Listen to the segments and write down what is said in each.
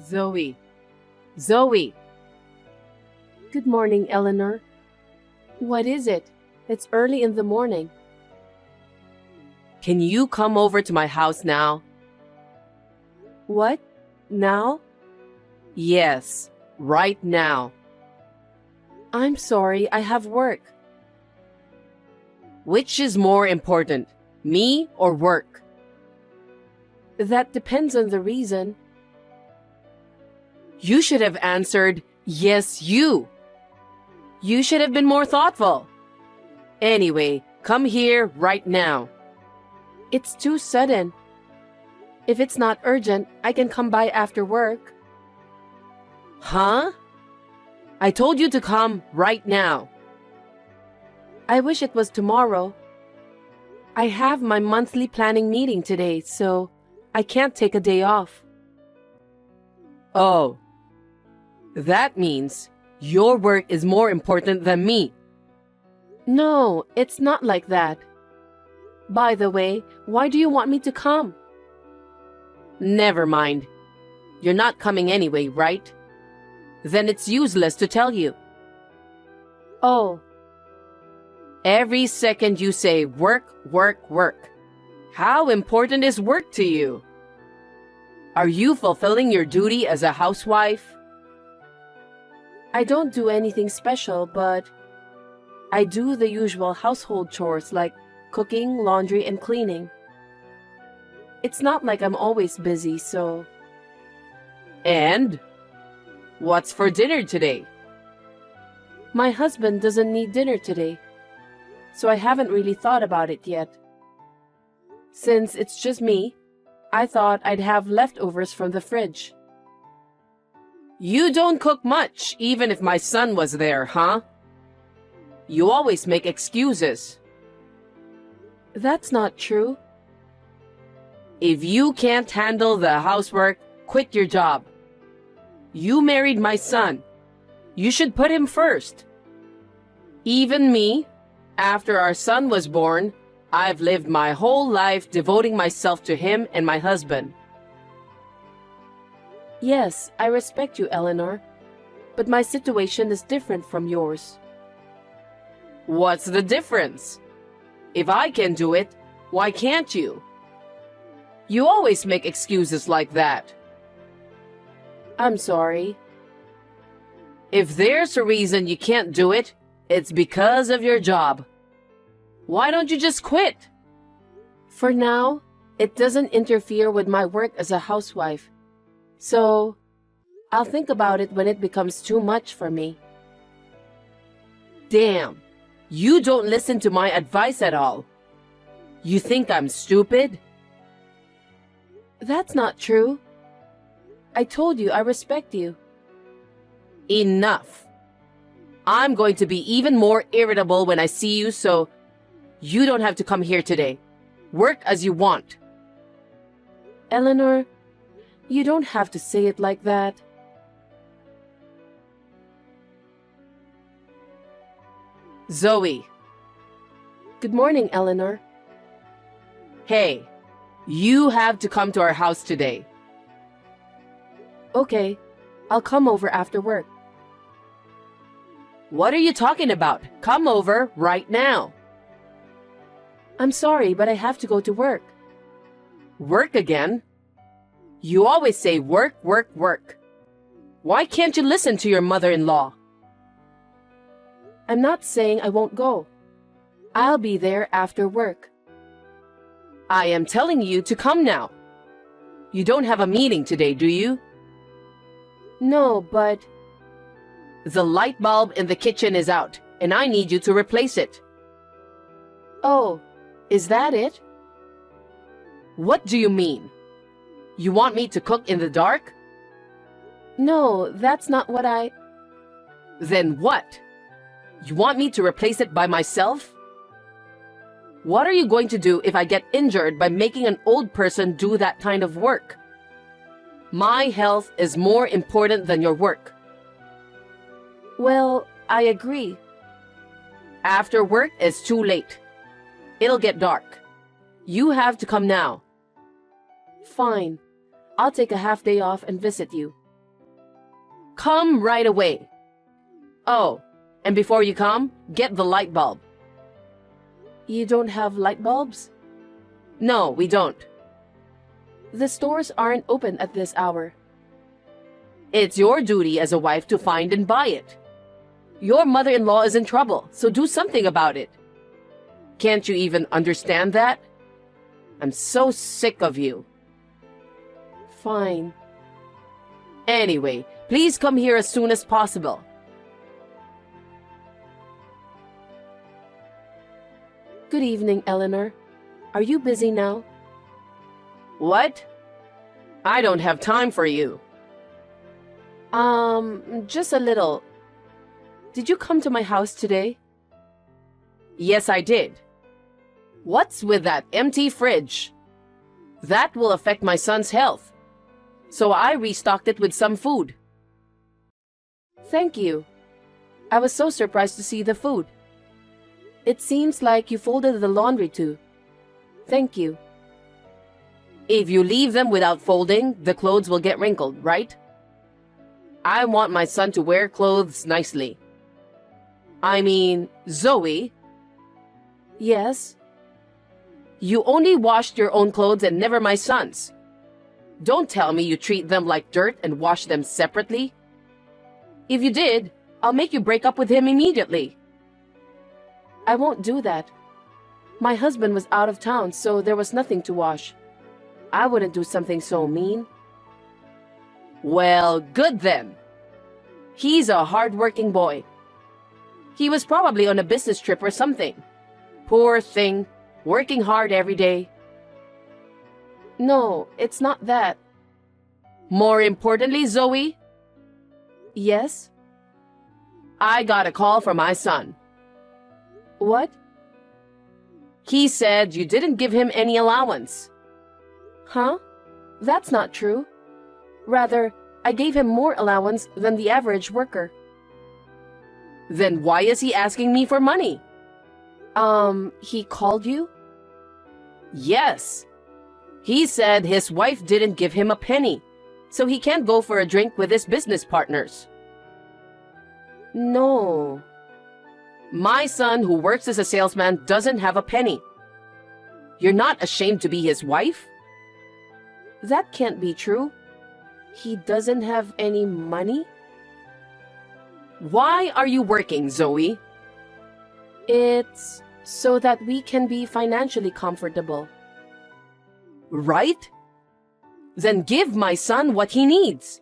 Zoe. Zoe. Good morning, Eleanor. What is it? It's early in the morning. Can you come over to my house now? What? Now? Yes, right now. I'm sorry, I have work. Which is more important, me or work? That depends on the reason. You should have answered, yes, you. You should have been more thoughtful. Anyway, come here right now. It's too sudden. If it's not urgent, I can come by after work. Huh? I told you to come right now. I wish it was tomorrow. I have my monthly planning meeting today, so I can't take a day off. Oh. That means your work is more important than me. No, it's not like that. By the way, why do you want me to come? Never mind. You're not coming anyway, right? Then it's useless to tell you. Oh, Every second you say work, work, work. How important is work to you? Are you fulfilling your duty as a housewife? I don't do anything special, but I do the usual household chores like cooking, laundry, and cleaning. It's not like I'm always busy, so And? What's for dinner today? my husband doesn't need dinner today, so I haven't really thought about it yet. Since it's just me, I thought I'd have leftovers from the fridge. You don't cook much, even if my son was there, huh? You always make excuses. That's not true. If you can't handle the housework, quit your job. You married my son. You should put him first. Even me, after our son was born, I've lived my whole life devoting myself to him and my husband. Yes, I respect you, Eleanor, but my situation is different from yours. What's the difference? If I can do it, why can't you? You always make excuses like that. I'm sorry. If there's a reason you can't do it, it's because of your job. Why don't you just quit? For now, it doesn't interfere with my work as a housewife. So, I'll think about it when it becomes too much for me. Damn, you don't listen to my advice at all. You think I'm stupid? That's not true. I told you I respect you. Enough. I'm going to be even more irritable when I see you, so you don't have to come here today. Work as you want. Eleanor, you don't have to say it like that. Zoe. Good morning, Eleanor. Hey, you have to come to our house today. Okay, I'll come over after work. What are you talking about? Come over right now. I'm sorry, but I have to go to work. Work again? You always say work, work, work. Why can't you listen to your mother-in-law? I'm not saying I won't go. I'll be there after work. I am telling you to come now. You don't have a meeting today, do you? No, but The light bulb in the kitchen is out, and I need you to replace it. oh, is that it? What do you mean? You want me to cook in the dark? No, that's not what I... Then what? You want me to replace it by myself? What are you going to do if I get injured by making an old person do that kind of work? My health is more important than your work. Well, I agree. After work is too late. It'll get dark. You have to come now. Fine. I'll take a half day off and visit you. Come right away. Oh, and before you come, get the light bulb. You don't have light bulbs? No, we don't. The stores aren't open at this hour. It's your duty as a wife to find and buy it. Your mother-in-law is in trouble, so do something about it. Can't you even understand that? I'm so sick of you. Fine. Anyway, please come here as soon as possible. Good evening, Eleanor. Are you busy now? What? I don't have time for you. Just a little. Did you come to my house today? Yes, I did. What's with that empty fridge? That will affect my son's health. So I restocked it with some food. Thank you. I was so surprised to see the food. It seems like you folded the laundry too. Thank you. If you leave them without folding, the clothes will get wrinkled, right? I want my son to wear clothes nicely. I mean, Zoe. Yes? You only washed your own clothes and never my son's. Don't tell me you treat them like dirt and wash them separately. If you did, I'll make you break up with him immediately. I won't do that. My husband was out of town, so there was nothing to wash. I wouldn't do something so mean. Well, good then. He's a hard-working boy. He was probably on a business trip or something. Poor thing, working hard every day. No, it's not that. More importantly, Zoe, Yes? I got a call from my son. What? He said you didn't give him any allowance. Huh? That's not true. Rather, I gave him more allowance than the average worker. Then why is he asking me for money? He called you? Yes. He said his wife didn't give him a penny, so he can't go for a drink with his business partners. No. My son, who works as a salesman, doesn't have a penny. You're not ashamed to be his wife? That can't be true. He doesn't have any money? Why are you working, Zoe? It's so that we can be financially comfortable. Right? Then give my son what he needs.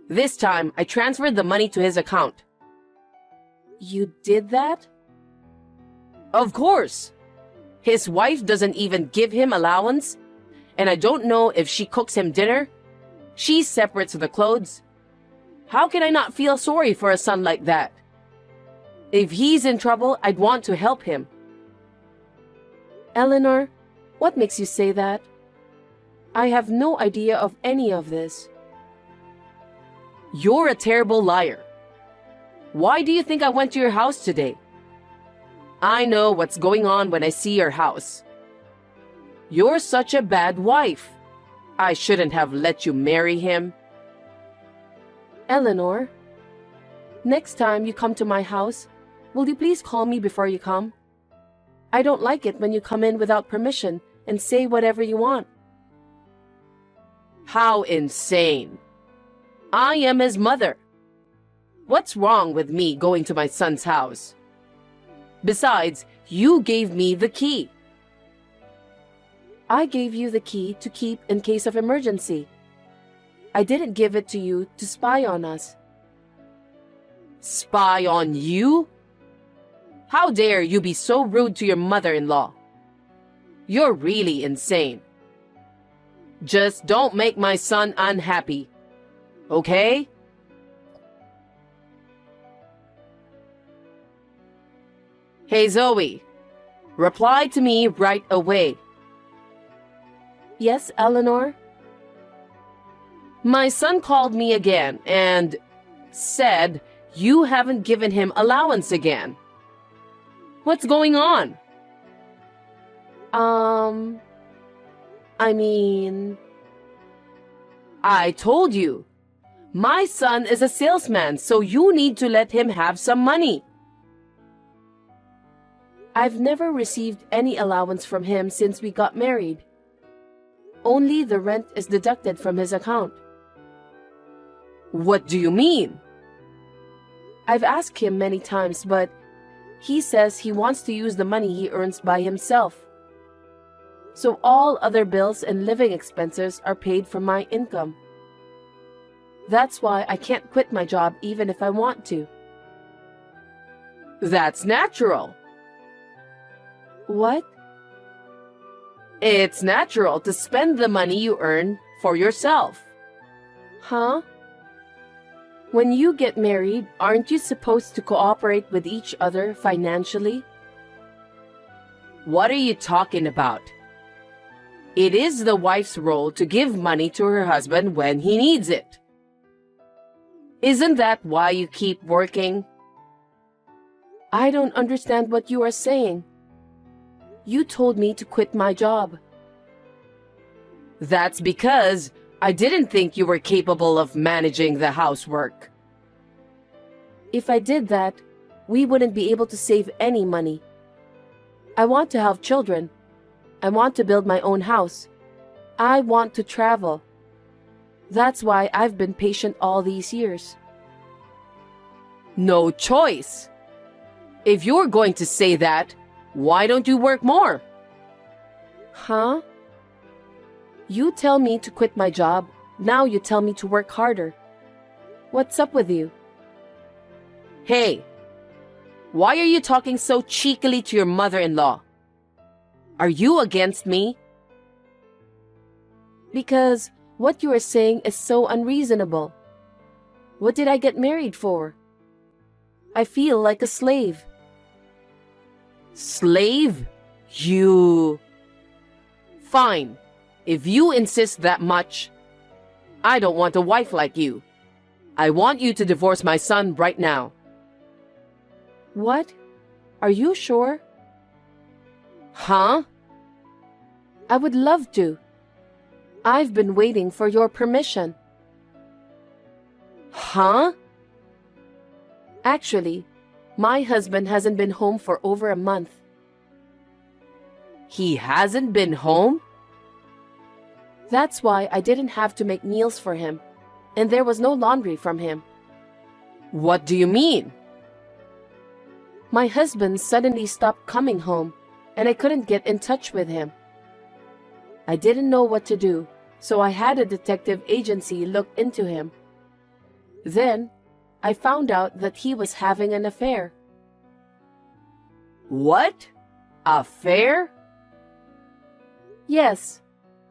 This time, I transferred the money to his account. You did that? Of course. His wife doesn't even give him allowance, and I don't know if she cooks him dinner. She separates the clothes. How can I not feel sorry for a son like that? If he's in trouble, I'd want to help him. Eleanor, what makes you say that? I have no idea of any of this. You're a terrible liar. Why do you think I went to your house today? I know what's going on when I see your house. You're such a bad wife. I shouldn't have let you marry him. Eleanor, next time you come to my house, will you please call me before you come? I don't like it when you come in without permission and say whatever you want. How insane. I am his mother. What's wrong with me going to my son's house? Besides, you gave me the key. I gave you the key to keep in case of emergency. I didn't give it to you to spy on us. Spy on you? How dare you be so rude to your mother-in-law? You're really insane. Just don't make my son unhappy. Okay? Hey, Zoe. Reply to me right away. Yes, Eleanor? My son called me again and said you haven't given him allowance again. What's going on? I mean... I told you. My son is a salesman, so you need to let him have some money. I've never received any allowance from him since we got married. Only the rent is deducted from his account. What do you mean? I've asked him many times, but he says he wants to use the money he earns by himself. So all other bills and living expenses are paid from my income. That's why I can't quit my job even if I want to. That's natural. What? It's natural to spend the money you earn for yourself. Huh? When you get married, aren't you supposed to cooperate with each other financially? What are you talking about? It is the wife's role to give money to her husband when he needs it. Isn't that why you keep working? I don't understand what you are saying. You told me to quit my job. That's because I didn't think you were capable of managing the housework. If I did that, we wouldn't be able to save any money. I want to have children. I want to build my own house. I want to travel. That's why I've been patient all these years. No choice. If you're going to say that, why don't you work more? Huh? You tell me to quit my job. Now you tell me to work harder. What's up with you? Hey, why are you talking so cheekily to your mother-in-law? Are you against me? Because what you are saying is so unreasonable. What did I get married for? I feel like a slave. Slave? You... Fine. If you insist that much, I don't want a wife like you. I want you to divorce my son right now. What? Are you sure? Huh? I would love to. I've been waiting for your permission. Huh? Actually, my husband hasn't been home for over a month. He hasn't been home? That's why I didn't have to make meals for him, and there was no laundry from him. What do you mean? My husband suddenly stopped coming home, and I couldn't get in touch with him. I didn't know what to do, so I had a detective agency look into him. Then, I found out that he was having an affair. What? Affair? Yes,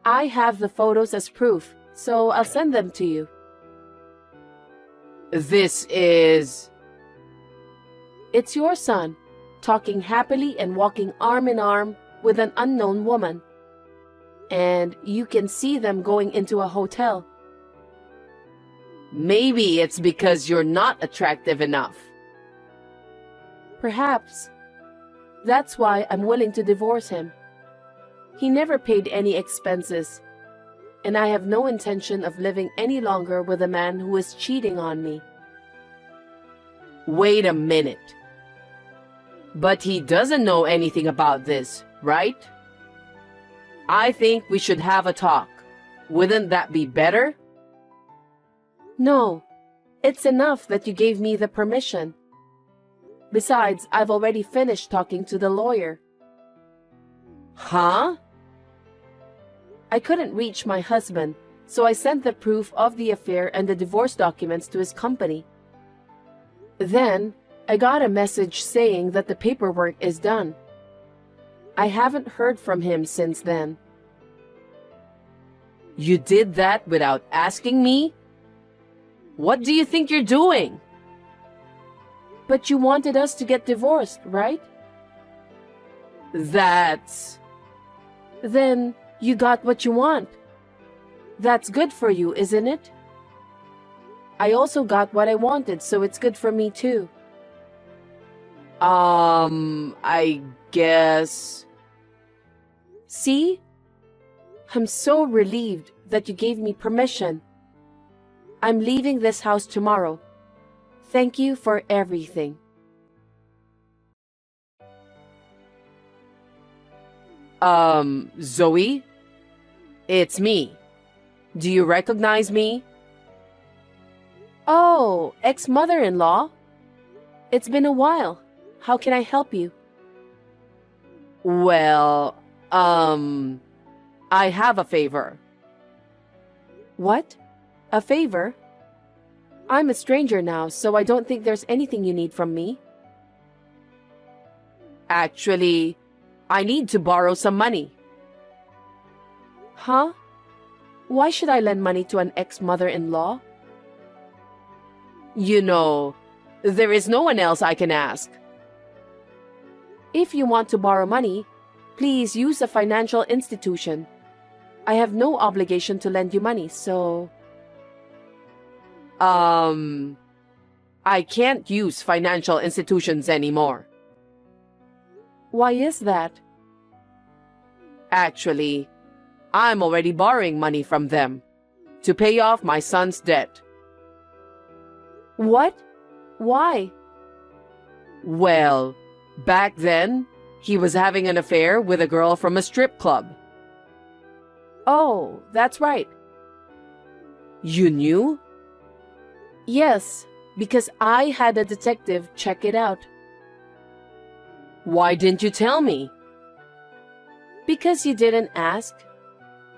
I have the photos as proof, so I'll send them to you. This is... It's your son, talking happily and walking arm in arm with an unknown woman. And you can see them going into a hotel. Maybe it's because you're not attractive enough. Perhaps. That's why I'm willing to divorce him. He never paid any expenses, and I have no intention of living any longer with a man who is cheating on me. Wait a minute. But he doesn't know anything about this, right? I think we should have a talk. Wouldn't that be better? No, it's enough that you gave me the permission. Besides, I've already finished talking to the lawyer. Huh? I couldn't reach my husband, so I sent the proof of the affair and the divorce documents to his company. Then, I got a message saying that the paperwork is done. I haven't heard from him since then. You did that without asking me? What do you think you're doing? But you wanted us to get divorced, right? That's... Then you got what you want. That's good for you, isn't it? I also got what I wanted, so it's good for me too. I guess... See? I'm so relieved that you gave me permission. I'm leaving this house tomorrow. Thank you for everything. Zoe? It's me. Do you recognize me? Oh, ex-mother-in-law? It's been a while. How can I help you? Well, I have a favor. What? A favor? I'm a stranger now, so I don't think there's anything you need from me. Actually, I need to borrow some money. Huh? Why should I lend money to an ex-mother-in-law? You know, there is no one else I can ask. If you want to borrow money, please use a financial institution. I have no obligation to lend you money, so... I can't use financial institutions anymore. Why is that? Actually, I'm already borrowing money from them to pay off my son's debt. What? Why? Well, back then, he was having an affair with a girl from a strip club. Oh, that's right. You knew? Yes, because I had a detective check it out. Why didn't you tell me? Because you didn't ask.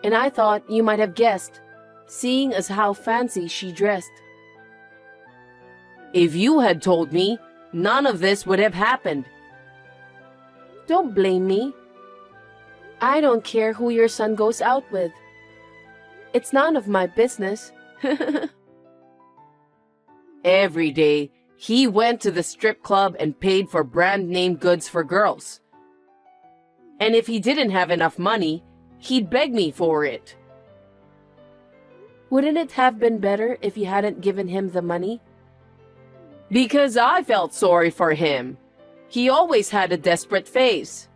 And I thought you might have guessed, seeing as how fancy she dressed. If you had told me, none of this would have happened. Don't blame me. I don't care who your son goes out with. It's none of my business. Every day, he went to the strip club and paid for brand name goods for girls. And if he didn't have enough money, he'd beg me for it. Wouldn't it have been better if you hadn't given him the money? Because I felt sorry for him. He always had a desperate face.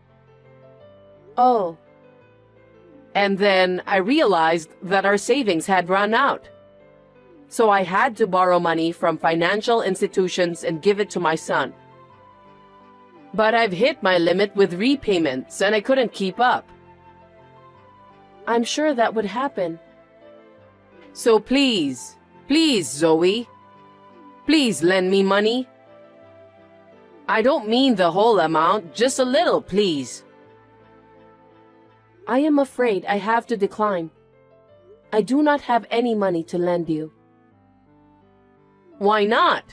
Oh. And then I realized that our savings had run out. So I had to borrow money from financial institutions and give it to my son. But I've hit my limit with repayments and I couldn't keep up. I'm sure that would happen. So please, Zoe, please lend me money. I don't mean the whole amount, just a little, please. I am afraid I have to decline. I do not have any money to lend you. Why not?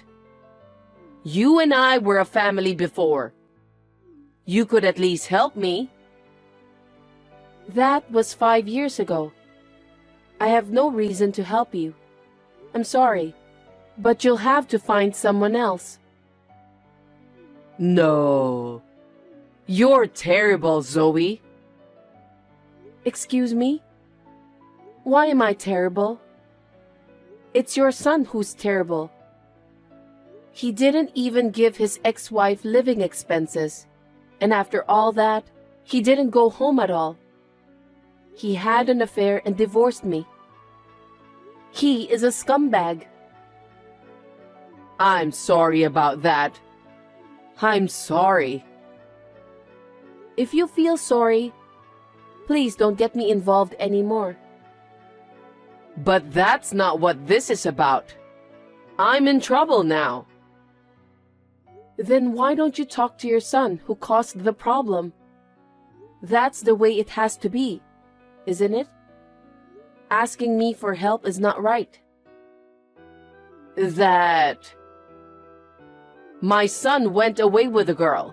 You and I were a family before. You could at least help me. That was 5 years ago. I have no reason to help you. I'm sorry, but you'll have to find someone else. No. You're terrible, Zoe. Excuse me? Why am I terrible? It's your son who's terrible. He didn't even give his ex-wife living expenses. And after all that, he didn't go home at all. He had an affair and divorced me. He is a scumbag. I'm sorry about that. I'm sorry. If you feel sorry, please don't get me involved anymore. But that's not what this is about. I'm in trouble now. Then why don't you talk to your son who caused the problem? That's the way it has to be, isn't it? Asking me for help is not right. My son went away with a girl.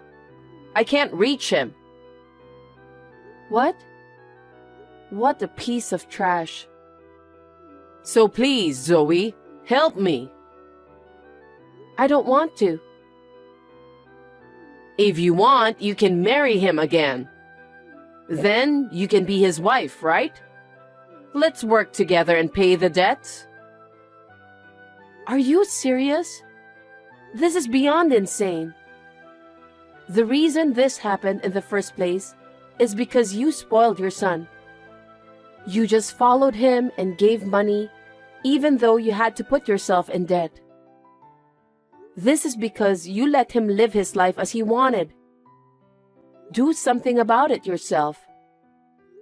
I can't reach him. What? What a piece of trash. So please, Zoe, help me. I don't want to. If you want, you can marry him again. Then you can be his wife, right? Let's work together and pay the debts. Are you serious? This is beyond insane. The reason this happened in the first place is because you spoiled your son. You just followed him and gave money, even though you had to put yourself in debt. This is because you let him live his life as he wanted. Do something about it yourself.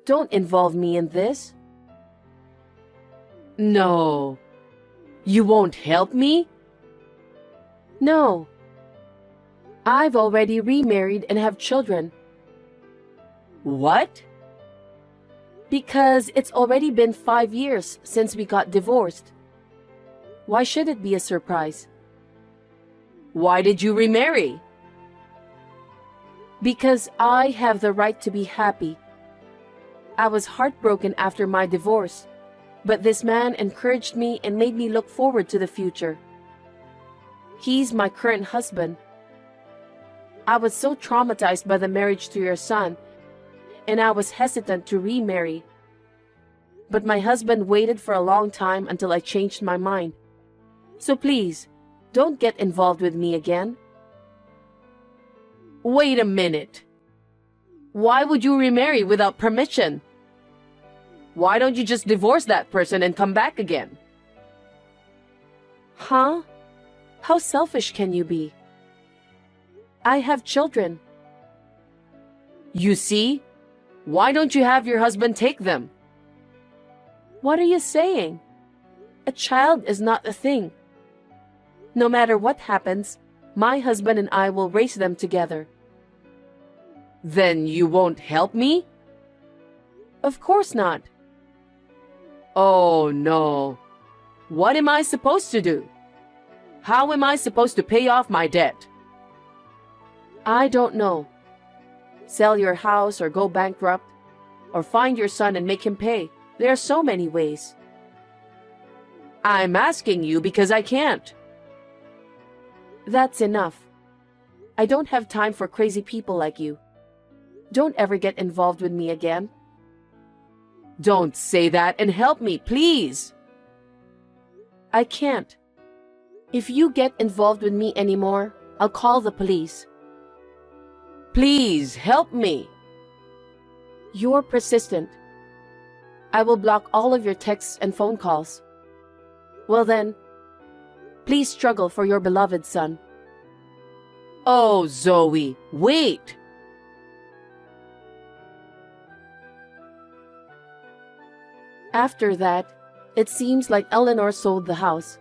Don't involve me in this. No. You won't help me? No. I've already remarried and have children. What? Because it's already been 5 years since we got divorced. Why should it be a surprise? Why did you remarry? Because I have the right to be happy. I was heartbroken after my divorce, but this man encouraged me and made me look forward to the future. He's my current husband. I was so traumatized by the marriage to your son, and I was hesitant to remarry. But my husband waited for a long time until I changed my mind. So please, don't get involved with me again. Wait a minute. Why would you remarry without permission? Why don't you just divorce that person and come back again? Huh? How selfish can you be? I have children. You see? Why don't you have your husband take them? What are you saying? A child is not a thing. No matter what happens, my husband and I will raise them together. Then you won't help me? Of course not. Oh no. What am I supposed to do? How am I supposed to pay off my debt? I don't know. Sell your house or go bankrupt, or find your son and make him pay. There are so many ways. I'm asking you because I can't. That's enough. I don't have time for crazy people like you. Don't ever get involved with me again. Don't say that and help me, please. I can't. If you get involved with me anymore, I'll call the police. Please help me. You're persistent. I will block all of your texts and phone calls. Well then, please struggle for your beloved son. Oh, Zoe, wait. After that, it seems like Eleanor sold the house.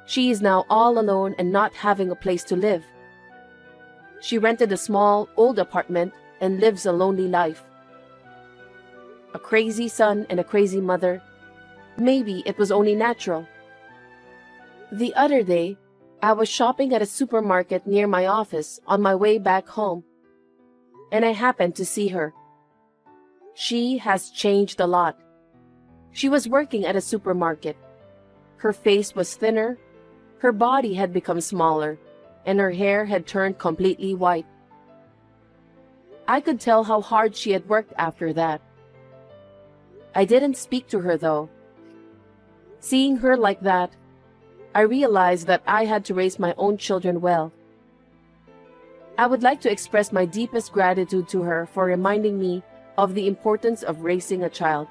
She is now all alone and not having a place to live. She rented a small, old apartment and lives a lonely life. A crazy son and a crazy mother. Maybe it was only natural. The other day, I was shopping at a supermarket near my office on my way back home, and I happened to see her. She has changed a lot. She was working at a supermarket. Her face was thinner, her body had become smaller, and her hair had turned completely white. I could tell how hard she had worked after that. I didn't speak to her though. Seeing her like that, I realized that I had to raise my own children well. I would like to express my deepest gratitude to her for reminding me of the importance of raising a child.